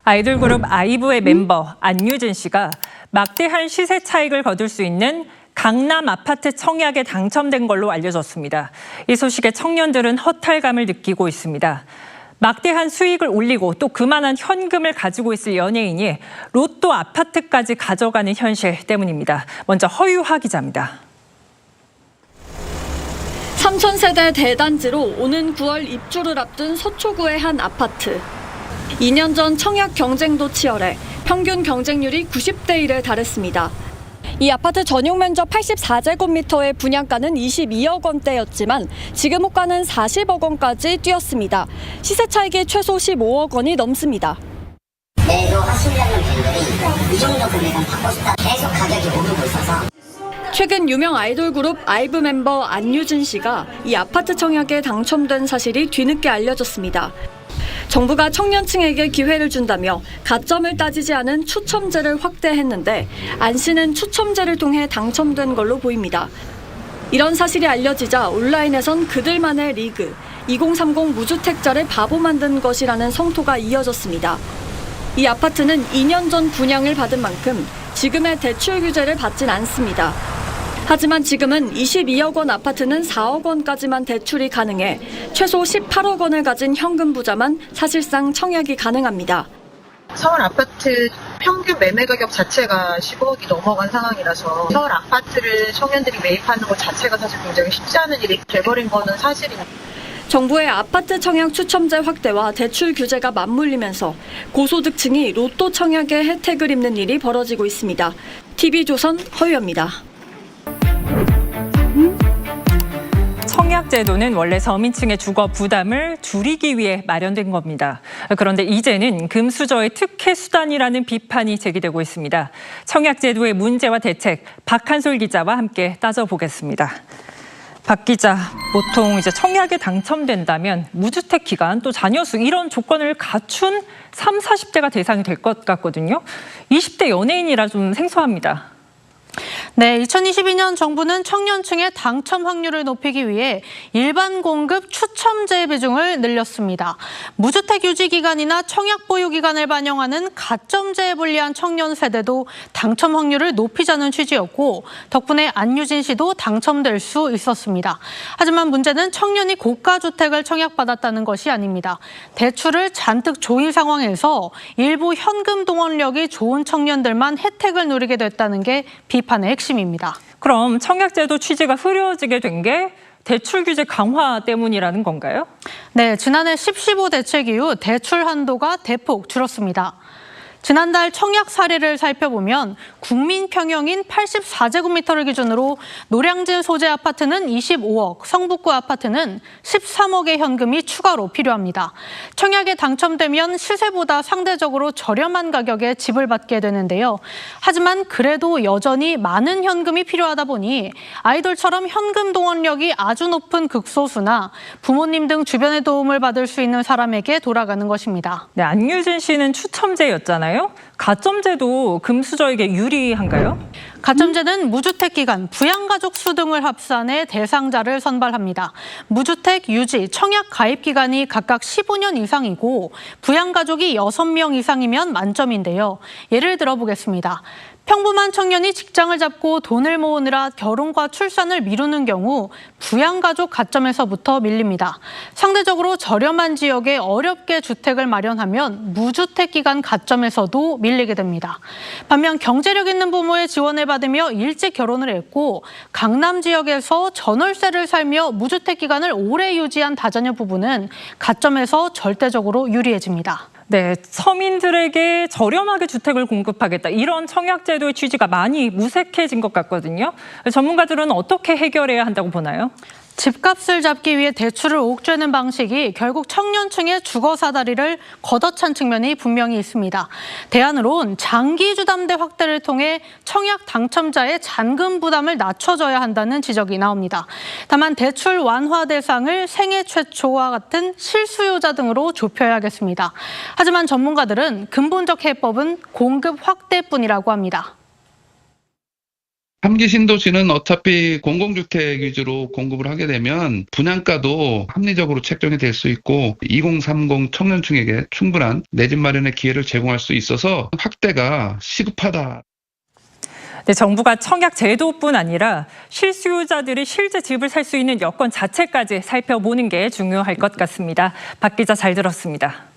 아이돌 그룹 아이브의 멤버 안유진 씨가 막대한 시세 차익을 거둘 수 있는 강남 아파트 청약에 당첨된 걸로 알려졌습니다. 이 소식에 청년들은 허탈감을 느끼고 있습니다. 막대한 수익을 올리고 또 그만한 현금을 가지고 있을 연예인이 로또 아파트까지 가져가는 현실 때문입니다. 먼저 허유하 기자입니다. 3000세대 대단지로 오는 9월 입주를 앞둔 서초구의 한 아파트. 2년 전 청약 경쟁도 치열해 평균 경쟁률이 90대 1에 달했습니다. 이 아파트 전용 면적 84제곱미터의 분양가는 22억 원대였지만 지금 호가는 40억 원까지 뛰었습니다. 시세 차익이 최소 15억 원이 넘습니다. 매도 하시려는 분들이 이 정도 금액은 받고 싶다. 계속 가격이 오르고 있어서. 최근 유명 아이돌 그룹 아이브 멤버 안유진 씨가 이 아파트 청약에 당첨된 사실이 뒤늦게 알려졌습니다. 정부가 청년층에게 기회를 준다며 가점을 따지지 않은 추첨제를 확대했는데 안 씨는 추첨제를 통해 당첨된 걸로 보입니다. 이런 사실이 알려지자 온라인에선 그들만의 리그, 2030 무주택자를 바보 만든 것이라는 성토가 이어졌습니다. 이 아파트는 2년 전 분양을 받은 만큼 지금의 대출 규제를 받진 않습니다. 하지만 지금은 22억 원 아파트는 4억 원까지만 대출이 가능해 최소 18억 원을 가진 현금 부자만 사실상 청약이 가능합니다. 서울 아파트 평균 매매 가격 자체가 15억이 넘어간 상황이라서 서울 아파트를 청년들이 매입하는 것 자체가 사실 굉장히 쉽지 않은 일이 돼버린 거는 사실입니다. 정부의 아파트 청약 추첨제 확대와 대출 규제가 맞물리면서 고소득층이 로또 청약의 혜택을 입는 일이 벌어지고 있습니다. TV조선 허유입니다. 청약 제도는 원래 서민층의 주거 부담을 줄이기 위해 마련된 겁니다. 그런데 이제는 금수저의 특혜 수단이라는 비판이 제기되고 있습니다. 청약 제도의 문제와 대책, 박한솔 기자와 함께 따져보겠습니다. 박 기자, 보통 이제 청약에 당첨된다면 무주택 기간 또 자녀 수 이런 조건을 갖춘 30, 40대가 대상이 될 것 같거든요. 20대 연예인이라 좀 생소합니다. 네, 2022년 정부는 청년층의 당첨 확률을 높이기 위해 일반 공급 추첨제 비중을 늘렸습니다. 무주택 유지 기간이나 청약 보유 기간을 반영하는 가점제에 불리한 청년 세대도 당첨 확률을 높이자는 취지였고 덕분에 안유진 씨도 당첨될 수 있었습니다. 하지만 문제는 청년이 고가 주택을 청약받았다는 것이 아닙니다. 대출을 잔뜩 조인 상황에서 일부 현금 동원력이 좋은 청년들만 혜택을 누리게 됐다는 게 비판의 핵심입니다. 그럼 청약제도 취지가 흐려지게 된 게 대출 규제 강화 때문이라는 건가요? 네, 지난해 10.15 대책 이후 대출 한도가 대폭 줄었습니다. 지난달 청약 사례를 살펴보면 국민 평형인 84제곱미터를 기준으로 노량진 소재 아파트는 25억, 성북구 아파트는 13억의 현금이 추가로 필요합니다. 청약에 당첨되면 시세보다 상대적으로 저렴한 가격에 집을 받게 되는데요. 하지만 그래도 여전히 많은 현금이 필요하다 보니 아이돌처럼 현금 동원력이 아주 높은 극소수나 부모님 등 주변의 도움을 받을 수 있는 사람에게 돌아가는 것입니다. 네, 안유진 씨는 추첨제였잖아요. 가점제도 금수저에게 유리한가요? 가점제는 무주택 기간, 부양가족 수 등을 합산해 대상자를 선발합니다. 무주택 유지, 청약 가입 기간이 각각 15년 이상이고 부양가족이 6명 이상이면 만점인데요. 예를 들어보겠습니다. 평범한 청년이 직장을 잡고 돈을 모으느라 결혼과 출산을 미루는 경우 부양가족 가점에서부터 밀립니다. 상대적으로 저렴한 지역에 어렵게 주택을 마련하면 무주택 기간 가점에서도 밀리게 됩니다. 반면 경제력 있는 부모의 지원을 받으며 일찍 결혼을 했고 강남 지역에서 전월세를 살며 무주택 기간을 오래 유지한 다자녀 부부는 가점에서 절대적으로 유리해집니다. 네, 서민들에게 저렴하게 주택을 공급하겠다. 이런 청약제도의 취지가 많이 무색해진 것 같거든요. 전문가들은 어떻게 해결해야 한다고 보나요? 집값을 잡기 위해 대출을 옥죄는 방식이 결국 청년층의 주거 사다리를 걷어찬 측면이 분명히 있습니다. 대안으론 장기 주담대 확대를 통해 청약 당첨자의 잔금 부담을 낮춰줘야 한다는 지적이 나옵니다. 다만 대출 완화 대상을 생애 최초와 같은 실수요자 등으로 좁혀야겠습니다. 하지만 전문가들은 근본적 해법은 공급 확대뿐이라고 합니다. 3기 신도시는 어차피 공공주택 위주로 공급을 하게 되면 분양가도 합리적으로 책정이 될 수 있고 2030 청년층에게 충분한 내 집 마련의 기회를 제공할 수 있어서 확대가 시급하다. 네, 정부가 청약 제도뿐 아니라 실수요자들이 실제 집을 살 수 있는 여건 자체까지 살펴보는 게 중요할 것 같습니다. 박 기자 잘 들었습니다.